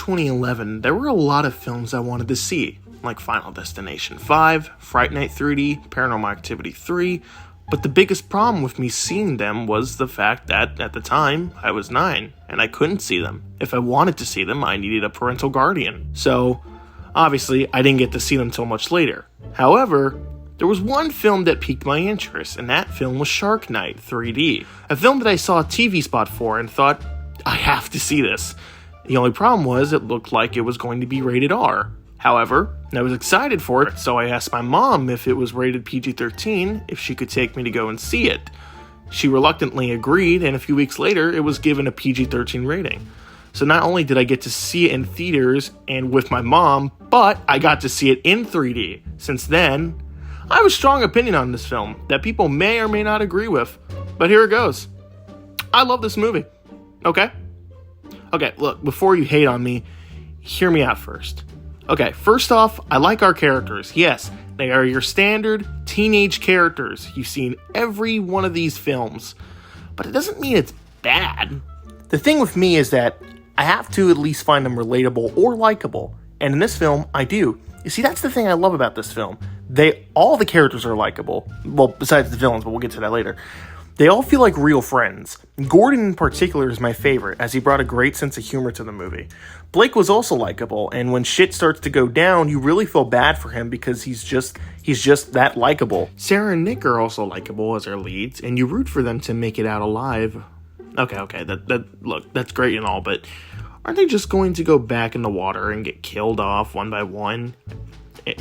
2011, there were a lot of films I wanted to see, like Final Destination 5, Fright Night 3D, Paranormal Activity 3, but the biggest problem with me seeing them was the fact that, at the time, I was 9, and I couldn't see them. If I wanted to see them, I needed a parental guardian. So, obviously, I didn't get to see them till much later. However, there was one film that piqued my interest, and that film was Shark Night 3D. A film that I saw a TV spot for and thought, I have to see this. The only problem was it looked like it was going to be rated R. However, I was excited for it, so I asked my mom if it was rated PG-13, if she could take me to go and see it. She reluctantly agreed, and a few weeks later, it was given a PG-13 rating. So not only did I get to see it in theaters and with my mom, but I got to see it in 3D. Since then, I have a strong opinion on this film that people may or may not agree with, but here it goes. I love this movie. Okay, look, before you hate on me, hear me out first. Okay, first off, I like our characters. Yes, they are your standard teenage characters you see in every one of these films. But it doesn't mean it's bad. The thing with me is that I have to at least find them relatable or likable. And in this film, I do. You see, that's the thing I love about this film. All the characters are likable. Well, besides the villains, but we'll get to that later. They all feel like real friends. Gordon in particular is my favorite, as he brought a great sense of humor to the movie. Blake was also likable, and when shit starts to go down, you really feel bad for him because he's just that likable. Sarah and Nick are also likable as our leads, and you root for them to make it out alive. Okay, look, that's great and all, but aren't they just going to go back in the water and get killed off one by one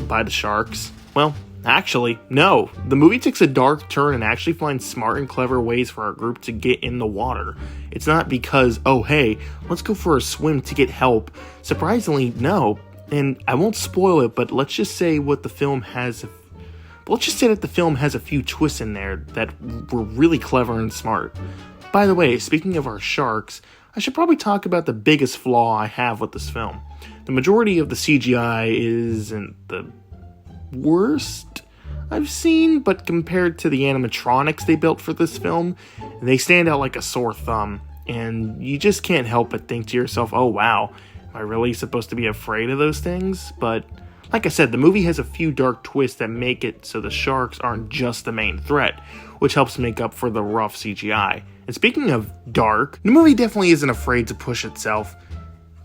by the sharks? Well, actually, no. The movie takes a dark turn and actually finds smart and clever ways for our group to get in the water. It's not because, oh hey, let's go for a swim to get help. Surprisingly, no. And I won't spoil it, but let's just say that the film has a few twists in there that were really clever and smart. By the way, speaking of our sharks, I should probably talk about the biggest flaw I have with this film. The majority of the CGI isn't the worst I've seen, but compared to the animatronics they built for this film, they stand out like a sore thumb, and you just can't help but think to yourself, oh wow, am I really supposed to be afraid of those things? But like I said, the movie has a few dark twists that make it so the sharks aren't just the main threat, which helps make up for the rough CGI. And speaking of dark, the movie definitely isn't afraid to push itself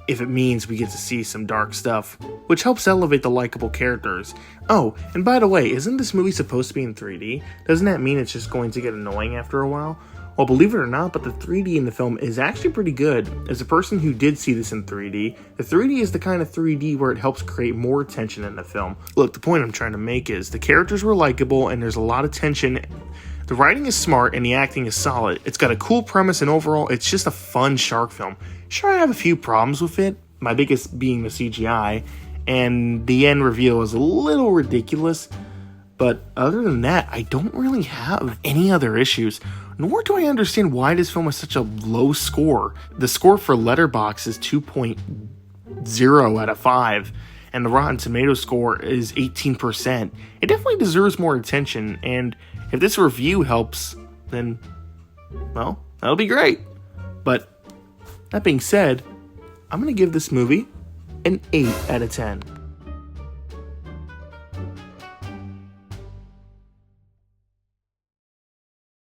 if it means we get to see some dark stuff, which helps elevate the likable characters. Oh, and by the way, isn't this movie supposed to be in 3D? Doesn't that mean it's just going to get annoying after a while? Well, believe it or not, but the 3D in the film is actually pretty good. As a person who did see this in 3D, the 3D is the kind of 3D where it helps create more tension in the film. Look, the point I'm trying to make is the characters were likable and there's a lot of tension. The writing is smart and the acting is solid. It's got a cool premise and overall, it's just a fun shark film. Sure, I have a few problems with it, my biggest being the CGI, and the end reveal is a little ridiculous, but other than that, I don't really have any other issues, nor do I understand why this film has such a low score. The score for Letterboxd is 2.0 out of 5, and the Rotten Tomatoes score is 18%. It definitely deserves more attention, and if this review helps, then, well, that'll be great. But that being said, I'm going to give this movie an 8 out of 10.